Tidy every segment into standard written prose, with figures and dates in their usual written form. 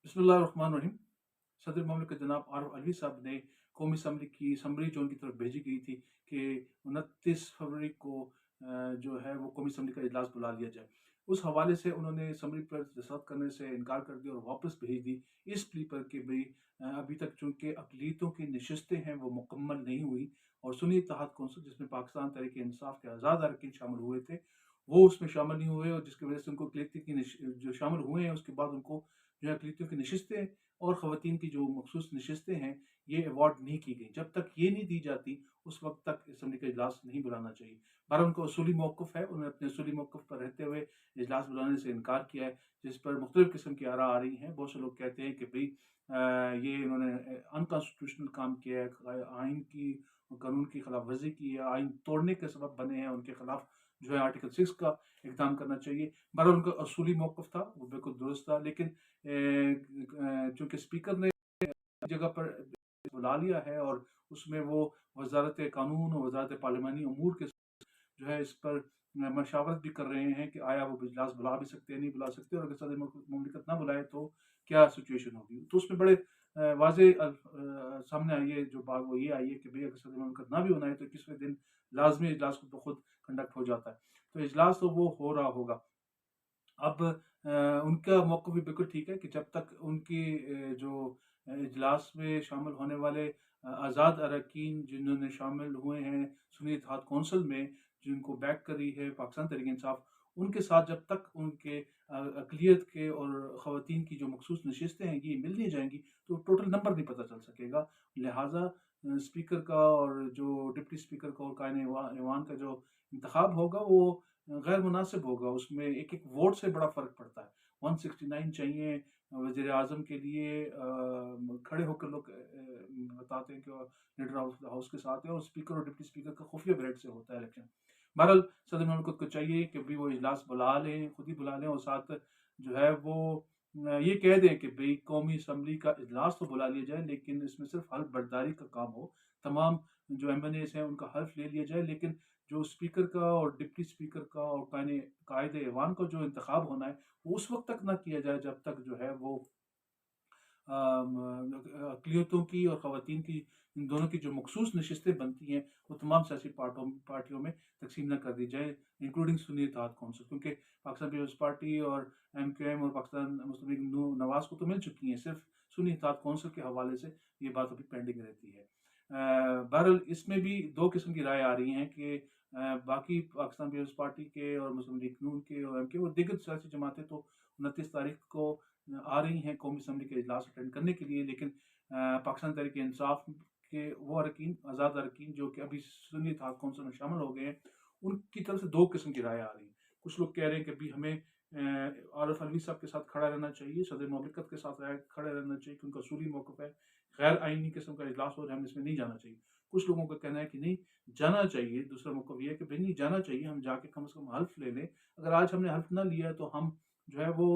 बिस्मिल्लाहिर्रहमानिर्रहीम। सदर ममलिकत जनाब आरिफ अलवी साहब ने कौमी असम्बली की समरी जो उनकी तरफ भेजी गई थी कि 29 फरवरी को जो है वो कौमी असम्बली का इजलास बुला लिया जाए। उस हवाले से उन्होंने असम्बली पर दस्तखत करने से इनकार कर दिया और वापस भेज दी इस प्ली पर कि भाई अभी तक चूँकि अक़लियतों की नशिस्तें हैं वो मुकम्मल नहीं हुई और सुन्नी इत्तेहाद कौंसिल जिसमें पाकिस्तान तहरीक इंसाफ के आज़ाद अरकान शामिल हुए थे, वो उसमें शामिल नहीं हुए और जिसकी वजह से उनको अक़लियती की जो शामिल हुए हैं उसके बाद उनको जो है अक़लियतियों की नशिस्तें और ख़वातीन की जो मखसूस नशिस्तें हैं ये अवार्ड नहीं की गई। जब तक ये नहीं दी जाती उस वक़्त तक असम्बली का इजलास नहीं बुलाना चाहिए। बहरहाल उनका उसूली मौक़िफ़ है, उन्होंने अपने उसूली मौक़िफ़ पर रहते हुए इजलास बुलाने से इनकार किया है, जिस पर मुख़्तलिफ़ किस्म की आरा आ रही हैं। बहुत से लोग कहते हैं कि भई ये इन्होंने अनकॉन्स्टिट्यूशनल काम किया है, आइन की कानून की खिलाफ़ वर्ज़ी की है, आइन तोड़ने के सबब बने हैं, उनके खिलाफ़ जो है आर्टिकल 6 का इक़दाम करना चाहिए। बहरहाल उनका उसूली मौक़िफ़ था, वो बिल्कुल दुरुस्त था, लेकिन चूँकि स्पीकर ने जगह पर बुला लिया है और उसमें वो वज़ारत कानून और वज़ारत पार्लिमानी अमूर के जो है इस पर मशावरत भी कर रहे हैं कि आया वो इजलास बुला भी सकते हैं, नहीं बुला सकते और अगर सदर ममलिकत ना बुलाए तो क्या सिचुएशन होगी। तो उसमें बड़े वाज़ेह सामने आई है जो बात वो ये आई है कि भई अगर सदर ममलिकत ना भी बनाए तो 21वें दिन लाज़मी इजलास तो खुद कंडक्ट हो जाता है। तो इजलास तो वो हो रहा होगा। अब उनका मौक़िफ़ भी बिल्कुल ठीक है कि जब तक उनकी जो इजलास में शामिल होने वाले आज़ाद अरकान जिन्होंने शामिल हुए हैं सुन्नी इत्तेहाद कौंसिल में, जिनको बैक करी है पाकिस्तान तहरीक इंसाफ, उनके साथ जब तक उनके अक़लियत के और ख़वातीन की जो मखसूस नशिस्तें हैं ये मिल नहीं जाएँगी तो टोटल नंबर नहीं पता चल सकेगा। लिहाज़ा स्पीकर का और जो डिप्टी स्पीकर का और ऐवान का जो इंतख़ाब होगा वो गैर मुनासिब होगा, उसमें एक-एक वोट से बड़ा फ़र्क पड़ता है। 169 चाहिए वज़ीर-ए-आज़म के लिए खड़े होकर लोग बताते हैं कि लीडर ऑफ़ द हाउस के साथ है और स्पीकर और डिप्टी स्पीकर का खुफ़िया बैलेट से होता है इलेक्शन। बहरहाल सदर ममलिकत को चाहिए कि भई वो इजलास बुला लें, खुद ही बुला लें और साथ जो है वो ये कह दें कि भई कौमी असम्बली का इजलास तो बुला लिया जाए लेकिन इसमें सिर्फ़ हल्फ़ बर्दारी का काम हो। तमाम जो एमएनएज़ हैं उनका हल्फ़ ले लिया जाए लेकिन जो स्पीकर का और डिप्टी स्पीकर का और कायदे-ए-ऐवान का जो इंतख़ाब होना है, वो उस वक़्त तक ना किया जाए जब तक जो है वो अक़लियतों की और ख़वातीन की इन दोनों की जो मखसूस नशिस्तें बनती हैं, वो तमाम सियासी पार्टियों में तक़सीम ना कर दी जाए, इंक्लूडिंग सुन्नी इत्तेहाद कौंसिल क्योंकि पाकिस्तान पीपल्स पार्टी और एमक्यूएम और पाकिस्तान मुस्लिम लीग नवाज़ को तो मिल चुकी हैं, सिर्फ़ सुन्नी इत्तेहाद कौंसिल के हवाले से ये बात अभी पेंडिंग रहती है। बहरहाल इसमें भी 2 किस्म की राय आ रही हैं कि बाकी पाकिस्तान पीपल्स पार्टी के और मुस्लिम लीग नून के और एमके और दीगर सियासी जमातें तो 29 तारीख को आ रही हैं कौमी असम्बली के इजलास अटेंड करने के लिए, लेकिन पाकिस्तान तहरीक इंसाफ के वो अरकान आज़ाद अरकान जो कि अभी सुन्नी इत्तेहाद कौंसिल में शामिल हो गए हैं, उनकी तरफ से 2 किस्म की राय आ रही है। कुछ लोग कह रहे हैं कि भई हमें आरिफ अलवी साहब के साथ खड़ा रहना चाहिए, सदर ममलिकत के साथ खड़े रहना चाहिए कि उनका उसूली मौक़िफ़ है, गैर आइनी किस्म का इजलास हो रहा है, हमें इसमें नहीं जाना चाहिए। कुछ लोगों का कहना है कि नहीं, जाना चाहिए, दूसरा मौक़िफ़ ये है कि भई नहीं जाना चाहिए, हम जाके कम से कम हल्फ़ ले लें। अगर आज हमने हल्फ़ ना लिया तो हम जो है वो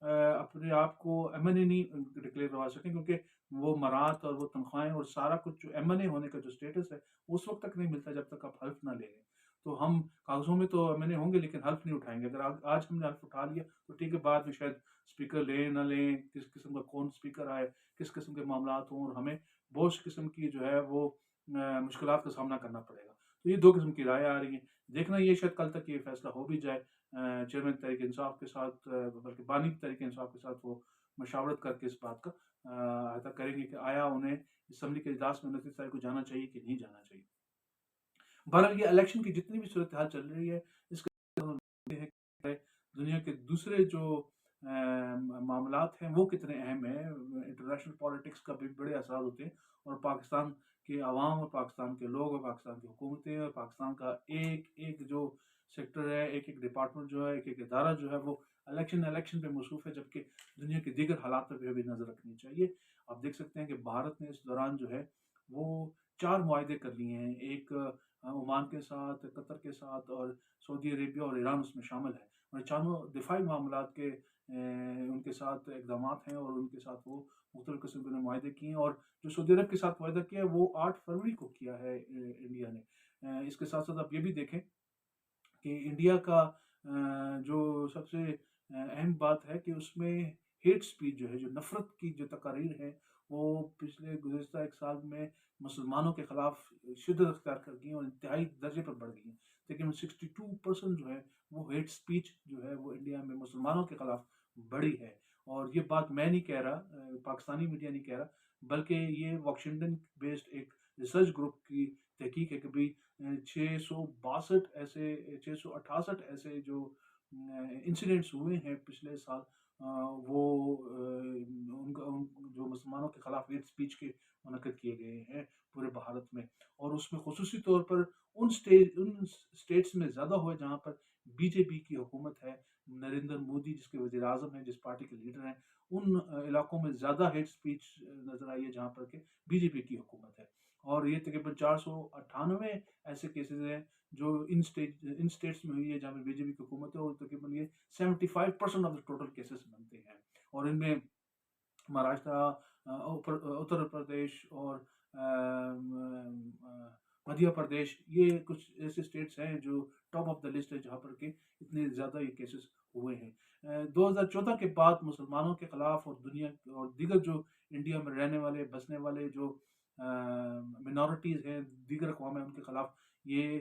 अपने आप को एमएनए नहीं डिक्लेयर करवा सकें क्योंकि वो मराहत और वो तनख्वाहें और सारा कुछ जो एमएनए होने का जो स्टेटस है, वो उस वक़्त तक नहीं मिलता जब तक आप हल्फ़ ना ले लें। तो हम कागज़ों में तो एमएनए होंगे लेकिन हल्फ़ नहीं उठाएँगे। अगर आज हमने हल्फ़ उठा लिया तो ठीक है, बाद में शायद स्पीकर लें, ना लें, किस किस्म का कौन स्पीकर आए, किस किस्म के मामलात हों और हमें बहुत किस्म की जो है वो मुश्किलात का सामना करना पड़ेगा। तो ये 2 किस्म की राय आ रही हैं। देखना ये शायद कल तक ये फ़ैसला हो भी जाए। चेयरमैन तहरीक इंसाफ के साथ बल्कि बानी तहरीक इंसाफ के साथ वो मशावरत करके इस बात का अहता करेंगे कि आया उन्हें असम्बली के इजलास में 29 तारीख को जाना चाहिए कि नहीं जाना चाहिए। बहरहाल ये इलेक्शन की जितनी भी सूरत हाल चल रही है, इसका ये है कि दुनिया के दूसरे जो मामलात हैं वो कितने अहम हैं। इंटरनेशनल पॉलिटिक्स का भी बड़े असरात होते हैं और पाकिस्तान के अवाम और पाकिस्तान के लोग और पाकिस्तान की हुकूमतें और पाकिस्तान का एक-एक जो सेक्टर है, एक-एक डिपार्टमेंट जो है, एक-एक इदारा जो है वो इलेक्शन पे मसरूफ़ है, जबकि दुनिया के दीगर हालात पे भी नज़र रखनी चाहिए। आप देख सकते हैं कि भारत ने इस दौरान जो है वो 4 मुआहदे कर लिए हैं। एक ओमान के साथ, कतर के साथ और सऊदी अरेबिया और ईरान उसमें शामिल है। और चारों दिफ़ाई मामलात के उनके साथ इक़दामात हैं और उनके साथ वो मुख्तलिफ़ किस्म के मुआहदे किए हैं और जो सऊदी अरब के साथ वायदा किया है वो 8 फरवरी को किया है इंडिया ने। इसके साथ-साथ आप ये भी देखें कि इंडिया का जो सबसे अहम बात है कि उसमें ہیٹ سپیچ جو ہے، جو نفرت کی جو تقاریر ہیں، وہ پچھلے گزشتہ ایک سال میں مسلمانوں کے خلاف شدت اختیار کر گئی ہیں اور انتہائی درجے پر بڑھ گئی ہیں۔ لیکن 62% جو ہے وہ ہیٹ سپیچ جو ہے وہ انڈیا میں مسلمانوں کے خلاف بڑھی ہے۔ اور یہ بات میں نہیں کہہ رہا، پاکستانی میڈیا نہیں کہہ رہا، بلکہ یہ واشنگٹن بیسڈ ایک ریسرچ گروپ کی تحقیق ہے کہ بھی 662 ایسے 668 ایسے جو انسیڈنٹس ہوئے ہیں پچھلے سال، وہ جو مسلمانوں کے خلاف ہیٹ سپیچ کے منعقد کیے گئے ہیں پورے بھارت میں۔ اور اس میں خصوصی طور پر ان اسٹیٹس میں زیادہ ہوئے جہاں پر بی جے پی کی حکومت ہے، نریندر مودی جس کے وزیر اعظم ہیں، جس پارٹی کے لیڈر ہیں، ان علاقوں میں زیادہ ہیٹ سپیچ نظر آئی ہے جہاں پر کہ بی جے پی کی حکومت ہے۔ اور یہ تقریباً 498 ایسے کیسز ہیں جو ان اسٹیٹس میں ہوئی ہے جہاں پہ بی جے پی کی حکومت ہے، اور تقریباً یہ 75% آف دا ٹوٹل کیسز بنتے ہیں۔ اور ان میں مہاراشٹرا، اتر پردیش اور مدھیہ پردیش، یہ کچھ ایسے اسٹیٹس ہیں جو ٹاپ آف دا لسٹ ہے جہاں پر کہ اتنے زیادہ یہ کیسز ہوئے ہیں۔ 2014 کے بعد مسلمانوں کے خلاف اور دنیا اور دیگر جو انڈیا میں رہنے والے بسنے والے جو منورٹیز ہیں، دیگر اقوام ہیں، ان کے خلاف یہ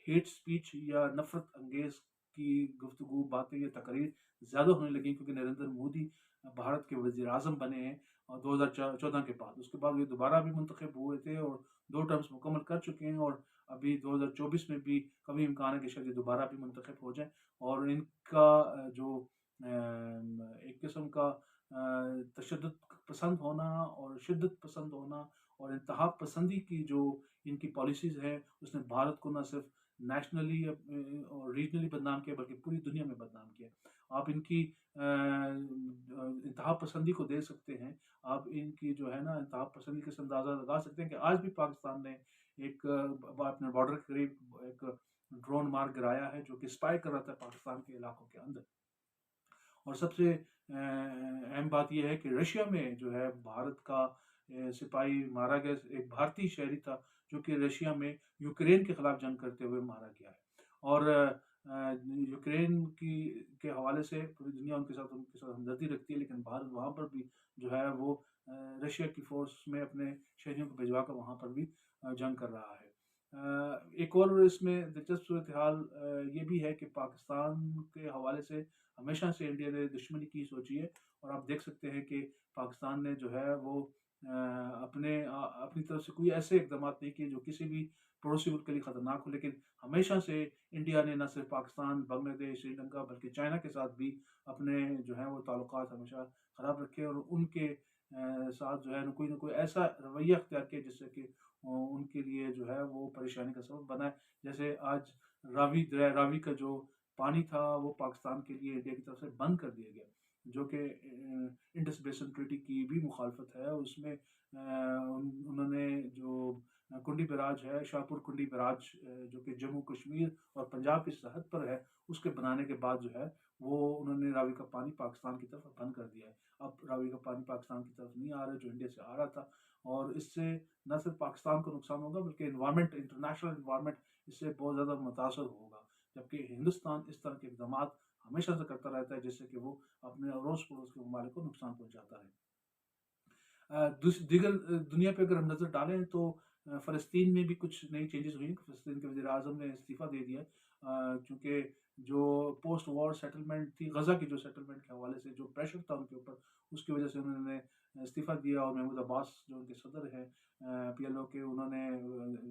ہیٹ سپیچ یا نفرت انگیز کی گفتگو، باتیں یا تقاریر زیادہ ہونے لگیں، کیونکہ نریندر مودی بھارت کے وزیر اعظم بنے ہیں اور 2014 کے بعد۔ اس کے بعد یہ دوبارہ بھی منتخب ہوئے تھے اور 2 ٹرمز مکمل کر چکے ہیں، اور ابھی 2024 میں بھی کبھی امکان ہے کہ شاید یہ دوبارہ بھی منتخب ہو جائیں۔ اور ان کا جو ایک قسم کا تشدد پسند ہونا اور شدت پسند ہونا اور انتہا پسندی کی جو ان کی پالیسیز ہیں، اس نے بھارت کو نہ صرف نیشنلی اور ریجنلی بدنام کیا بلکہ پوری دنیا میں بدنام کیا۔ آپ ان کی انتہا پسندی کو دیکھ سکتے ہیں، آپ ان کی جو ہے نا انتہا پسندی کا اندازہ لگا سکتے ہیں کہ آج بھی پاکستان نے ایک اپنے بارڈر کے قریب ایک ڈرون مار گرایا ہے جو کہ اسپائی کر رہا تھا پاکستان کے علاقوں کے اندر۔ اور سب سے اہم بات یہ ہے کہ رشیا میں جو ہے بھارت کا سپاہی مارا گیا، ایک بھارتی شہری تھا جو کہ رشیا میں یوکرین کے خلاف جنگ کرتے ہوئے مارا گیا ہے۔ اور یوکرین کے حوالے سے پوری دنیا ان کے ساتھ ہمدردی رکھتی ہے، لیکن بھارت وہاں پر بھی جو ہے وہ رشیا کی فورس میں اپنے شہریوں کو بھجوا کر وہاں پر بھی جنگ کر رہا ہے۔ ایک اور اس میں دلچسپ صورتحال یہ بھی ہے کہ پاکستان کے حوالے سے ہمیشہ سے انڈیا نے دشمنی کی سوچی ہے، اور آپ دیکھ سکتے ہیں کہ پاکستان نے جو ہے وہ اپنی طرف سے کوئی ایسے اقدامات نہیں کیے جو کسی بھی پڑوسی ملک کے لیے خطرناک ہو، لیکن ہمیشہ سے انڈیا نے نہ صرف پاکستان، بنگلہ دیش، سری لنکا بلکہ چائنا کے ساتھ بھی اپنے جو ہے وہ تعلقات ہمیشہ خراب رکھے، اور ان کے ساتھ جو ہے نہ کوئی ایسا رویہ اختیار کیا جس سے کہ ان کے لیے جو ہے وہ پریشانی کا سبب بنا ہے۔ جیسے آج راوی کا جو پانی تھا وہ پاکستان کے لیے انڈیا کی طرف سے بند کر دیا گیا، جو کہ انڈس بیسن ٹریٹی کی بھی مخالفت ہے۔ اس میں انہوں نے جو کنڈی بیراج ہے، شاہپور کنڈی بیراج، جو کہ جموں کشمیر اور پنجاب کی سرحد پر ہے، اس کے بنانے کے بعد جو ہے وہ انہوں نے راوی کا پانی پاکستان کی طرف بند کر دیا ہے۔ اب راوی کا پانی پاکستان کی طرف نہیں آ رہا جو انڈیا سے آ رہا تھا، اور اس سے نہ صرف پاکستان کو نقصان ہوگا بلکہ انوائرمنٹ، انٹرنیشنل انوائرمنٹ اس سے بہت زیادہ متاثر ہوگا، جبکہ ہندوستان اس طرح کے اقدامات ہمیشہ سے کرتا رہتا ہے جس سے کہ وہ اپنے اڑوس پڑوس کے ممالک کو نقصان پہنچاتا ہے۔ دیگر دنیا پہ اگر ہم نظر ڈالیں تو فلسطین میں بھی کچھ نئی چینجز ہوئی ہیں۔ فلسطین کے وزیر اعظم نے استعفیٰ دے دیا، کیونکہ جو پوسٹ وار سیٹلمنٹ تھی، غزہ کی جو سیٹلمنٹ کے حوالے سے جو پریشر تھا ان کے اوپر، اس کی وجہ سے انہوں نے استعفیٰ دیا، اور محمود عباس جو ان کے صدر ہیں پی ایل او کے، انہوں نے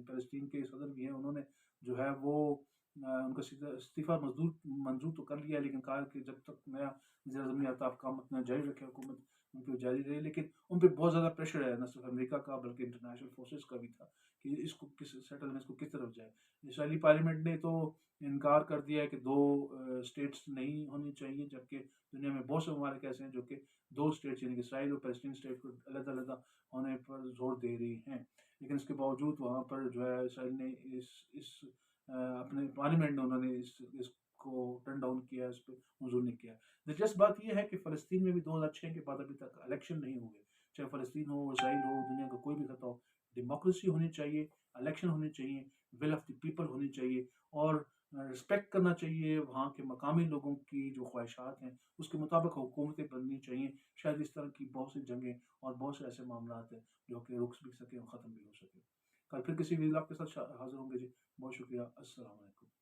فلسطین کے صدر بھی ہیں، انہوں نے جو ہے وہ ان کا استعفیٰ منظور تو کر لیا، لیکن کہا کہ جب تک نیا وزیر اعظم نہیں آتا آپ کام اپنا جاری رکھے، حکومت ان کی جاری رہی، لیکن ان پہ بہت زیادہ پریشر ہے، نہ صرف امریکہ کا بلکہ انٹرنیشنل فورسز کا بھی تھا کہ اس کو کس سیٹلمنٹ کو کس طرف جائے۔ اسرائیلی پارلیمنٹ نے تو انکار کر دیا ہے کہ 2 اسٹیٹس نہیں ہونی چاہیے، جبکہ دنیا میں بہت سے ممالک ایسے ہیں جو کہ 2 اسٹیٹس یعنی کہ اسرائیل اور فلسطین اسٹیٹ کو علیحدہ علیحدہ ہونے پر زور دے رہی ہیں، لیکن اس کے باوجود وہاں پر جو ہے اسرائیل نے اس اپنے پارلیمنٹ نے انہوں نے اس کو ٹرن ڈاؤن کیا، اس پہ منظور نہیں کیا۔ دلچسپ بات یہ ہے کہ فلسطین میں بھی 2006 کے بعد ابھی تک الیکشن نہیں ہوئے، چاہے فلسطین ہو، اسرائیل ہو، دنیا کا کوئی بھی خطہ ہو، ڈیموکریسی ہونی چاہیے، الیکشن ہونی چاہیے، ول آف دی پیپل ہونی چاہیے، اور رسپیکٹ کرنا چاہیے، وہاں کے مقامی لوگوں کی جو خواہشات ہیں اس کے مطابق حکومتیں بننی چاہیے، شاید اس طرح کی بہت سی جنگیں اور بہت سے ایسے معاملات ہیں جو کہ رک بھی سکیں اور ختم بھی ہو سکے۔ کل پھر کسی ویلا کے ساتھ حاضر ہوں گے جی، بہت شکریہ، السلام علیکم۔